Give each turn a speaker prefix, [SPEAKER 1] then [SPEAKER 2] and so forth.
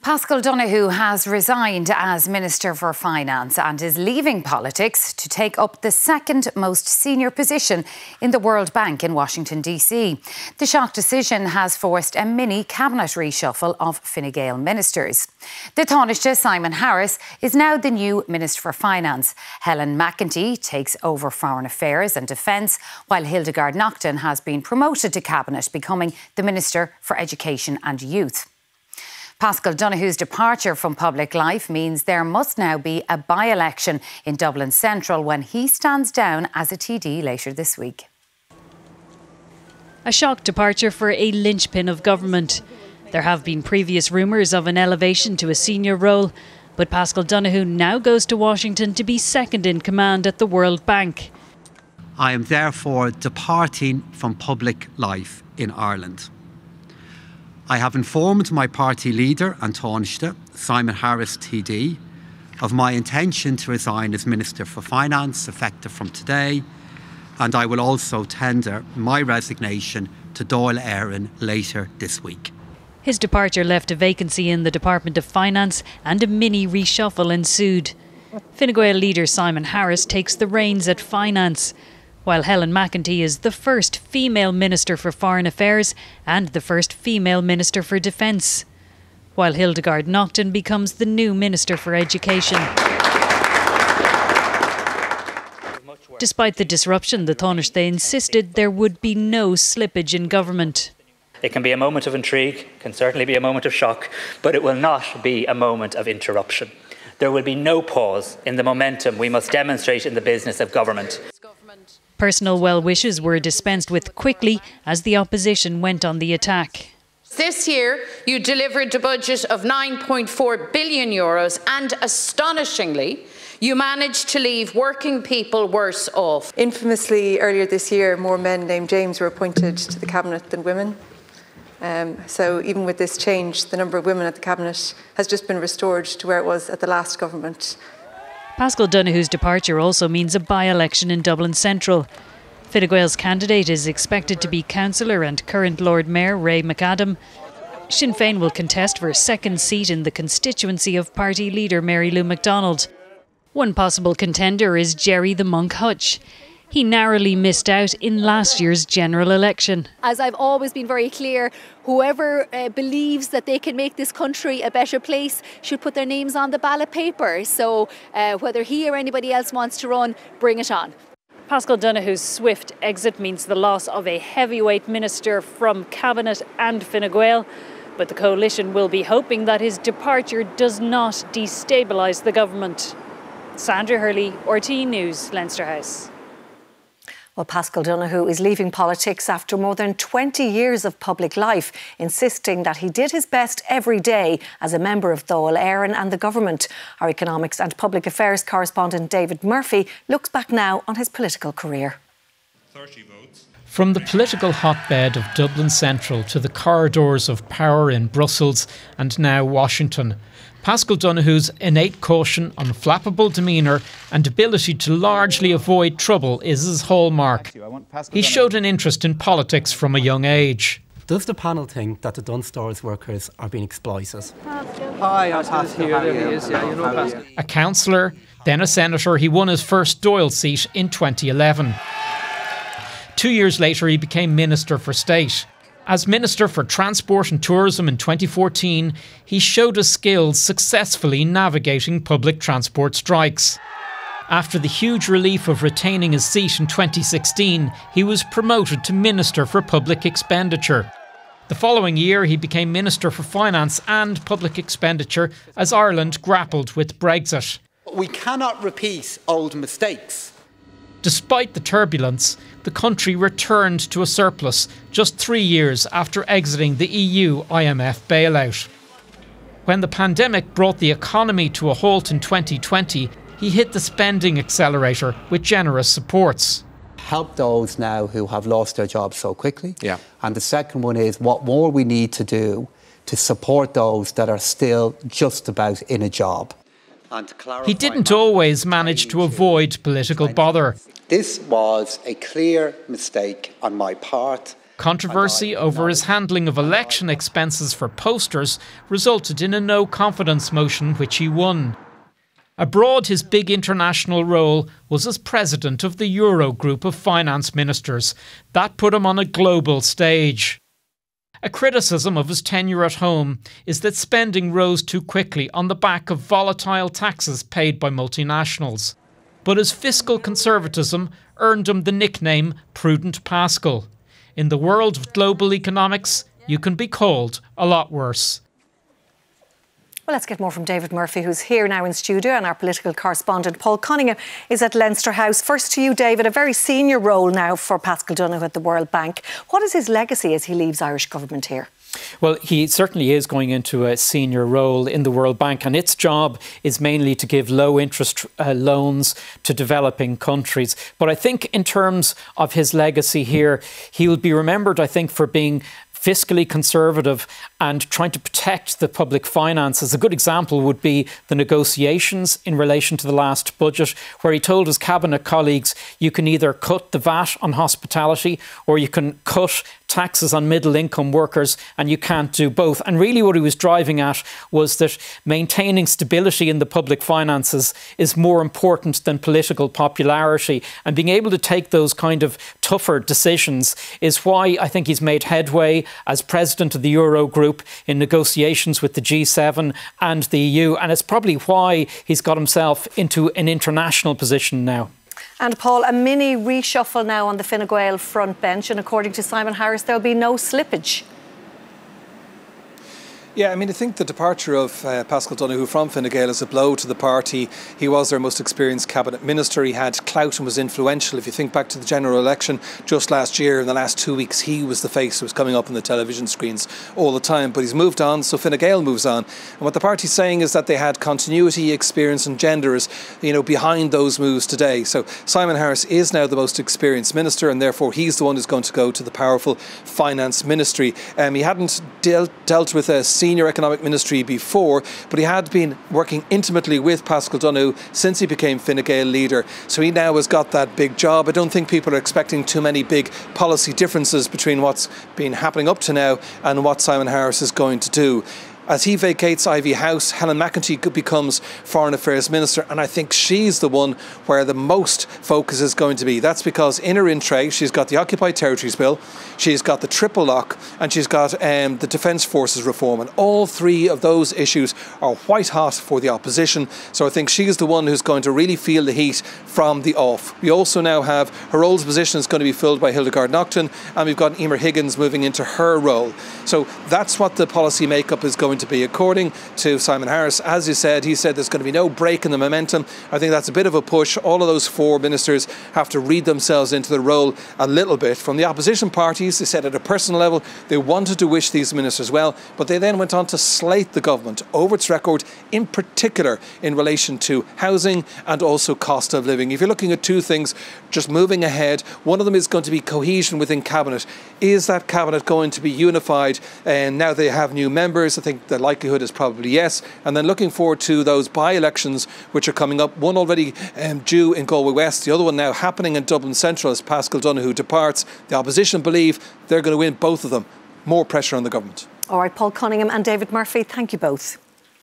[SPEAKER 1] Paschal Donohoe has resigned as Minister for Finance and is leaving politics to take up the second most senior position in the World Bank in Washington, D.C. The shock decision has forced a mini cabinet reshuffle of Fine Gael ministers. The Taoiseach, Simon Harris, is now the new Minister for Finance. Helen McEntee takes over Foreign Affairs and Defence, while Hildegard Naughton has been promoted to Cabinet, becoming the Minister for Education and Youth. Paschal Donohoe's departure from public life means there must now be a by-election in Dublin Central when he stands down as a TD later this week.
[SPEAKER 2] A shock departure for a linchpin of government. There have been previous rumours of an elevation to a senior role, but Paschal Donohoe now goes to Washington to be second in command at the World Bank.
[SPEAKER 3] I am therefore departing from public life in Ireland. I have informed my party leader and Taoiseach, Simon Harris TD, of my intention to resign as Minister for Finance effective from today, and I will also tender my resignation to Dáil Éireann later this week.
[SPEAKER 2] His departure left a vacancy in the Department of Finance and a mini reshuffle ensued. Fine Gael leader Simon Harris takes the reins at Finance, while Helen McEntee is the first female Minister for Foreign Affairs and the first female Minister for Defence, while Hildegard Naughton becomes the new Minister for Education. Despite the disruption, the Taoiseach insisted there would be no slippage in government.
[SPEAKER 4] It can be a moment of intrigue, can certainly be a moment of shock, but it will not be a moment of interruption. There will be no pause in the momentum we must demonstrate in the business of government.
[SPEAKER 2] Personal well wishes were dispensed with quickly as the opposition went on the attack.
[SPEAKER 5] This year, you delivered a budget of €9.4 billion and, astonishingly, you managed to leave working people worse off.
[SPEAKER 6] Infamously, earlier this year, more men named James were appointed to the Cabinet than women. So even with this change, the number of women at the Cabinet has just been restored to where it was at the last government.
[SPEAKER 2] Paschal Donohoe's departure also means a by-election in Dublin Central. Fine Gael's candidate is expected to be councillor and current Lord Mayor Ray McAdam. Sinn Féin will contest for a second seat in the constituency of party leader Mary Lou MacDonald. One possible contender is Jerry the Monk Hutch. He narrowly missed out in last year's general election.
[SPEAKER 7] As I've always been very clear, whoever believes that they can make this country a better place should put their names on the ballot paper. So whether he or anybody else wants to run, bring it on.
[SPEAKER 2] Paschal Donohoe's swift exit means the loss of a heavyweight minister from Cabinet and Fine Gael, but the coalition will be hoping that his departure does not destabilise the government. Sandra Hurley, RTÉ News, Leinster House.
[SPEAKER 8] Well, Paschal Donohoe is leaving politics after more than 20 years of public life, insisting that he did his best every day as a member of Dáil Éireann and the government. Our economics and public affairs correspondent David Murphy looks back now on his political career.
[SPEAKER 9] 30 votes. From the political hotbed of Dublin Central to the corridors of power in Brussels and now Washington, Paschal Donohoe's innate caution, unflappable demeanour and ability to largely avoid trouble is his hallmark. He showed an interest in politics from a young age.
[SPEAKER 10] Does the panel think that the Dunnes Stores workers are being exploited?
[SPEAKER 11] Hi, I'm Paschal. There he is. Yeah, you know Paschal.
[SPEAKER 9] A councillor, then a senator, he won his first Dáil seat in 2011. 2 years later, he became Minister for State. As Minister for Transport and Tourism in 2014, he showed his skills successfully navigating public transport strikes. After the huge relief of retaining his seat in 2016, he was promoted to Minister for Public Expenditure. The following year, he became Minister for Finance and Public Expenditure as Ireland grappled with Brexit.
[SPEAKER 12] We cannot repeat old mistakes.
[SPEAKER 9] Despite the turbulence, the country returned to a surplus just 3 years after exiting the EU-IMF bailout. When the pandemic brought the economy to a halt in 2020, he hit the spending accelerator with generous supports.
[SPEAKER 3] Help those now who have lost their jobs so quickly. Yeah. And the second one is what more we need to do to support those that are still just about in a job. And to clarify,
[SPEAKER 9] he didn't always manage to avoid political bother.
[SPEAKER 3] This was a clear mistake on my part
[SPEAKER 9] Controversy over his handling of election expenses for posters resulted in a no-confidence motion which he won. Abroad, his big international role was as president of the Euro group of finance ministers. That put him on a global stage. A criticism of his tenure at home is that spending rose too quickly on the back of volatile taxes paid by multinationals. But his fiscal conservatism earned him the nickname Prudent Paschal. In the world of global economics, you can be called a lot worse.
[SPEAKER 8] Well, let's get more from David Murphy, who's here now in studio, and our political correspondent Paul Cunningham is at Leinster House. First to you, David, a very senior role now for Paschal Donohoe at the World Bank. What is his legacy as he leaves Irish government here?
[SPEAKER 13] Well, he certainly is going into a senior role in the World Bank, and its job is mainly to give low interest loans to developing countries. But I think in terms of his legacy here, he will be remembered, I think, for being fiscally conservative and trying to protect the public finances. A good example would be the negotiations in relation to the last budget, where he told his cabinet colleagues, you can either cut the VAT on hospitality or you can cut taxes on middle income workers, and you can't do both. And really what he was driving at was that maintaining stability in the public finances is more important than political popularity, and being able to take those kind of tougher decisions is why I think he's made headway as president of the Euro group in negotiations with the G7 and the EU, and it's probably why he's got himself into an international position now.
[SPEAKER 8] And Paul, a mini reshuffle now on the Fine Gael front bench, and according to Simon Harris, there'll be no slippage.
[SPEAKER 14] Yeah, I mean, I think the departure of Paschal Donohoe from Fine Gael is a blow to the party. He was their most experienced cabinet minister. He had clout and was influential. If you think back to the general election just last year, in the last 2 weeks, he was the face who was coming up on the television screens all the time. But he's moved on, so Fine Gael moves on. And what the party's saying is that they had continuity, experience and gender is, behind those moves today. So Simon Harris is now the most experienced minister, and therefore he's the one who's going to go to the powerful finance ministry. He hadn't dealt with a senior economic ministry before, but he had been working intimately with Paschal Donohoe since he became Fine Gael leader. So he now has got that big job. I don't think people are expecting too many big policy differences between what's been happening up to now and what Simon Harris is going to do. As he vacates Ivy House, Helen McEntee becomes Foreign Affairs Minister, and I think she's the one where the most focus is going to be. That's because in her in-tray, she's got the Occupied Territories Bill, she's got the Triple Lock, and she's got the Defence Forces reform, and all three of those issues are white hot for the opposition. So I think she's the one who's going to really feel the heat from the off. We also now have her old position is going to be filled by Hildegard Naughton, and we've got Emer Higgins moving into her role. So that's what the policy makeup is going to be. According to Simon Harris, as you said, he said there's going to be no break in the momentum. I think that's a bit of a push. All of those four ministers have to read themselves into the role a little bit. From the opposition parties, they said at a personal level they wanted to wish these ministers well, but they then went on to slate the government over its record, in particular in relation to housing and also cost of living. If you're looking at two things just moving ahead, one of them is going to be cohesion within cabinet. Is that cabinet going to be unified? And now they have new members. I think the likelihood is probably yes. And then looking forward to those by-elections which are coming up, one already due in Galway West, the other one now happening in Dublin Central as Paschal Donohoe departs. The opposition believe they're going to win both of them. More pressure on the government.
[SPEAKER 8] All right, Paul Cunningham and David Murphy, thank you both.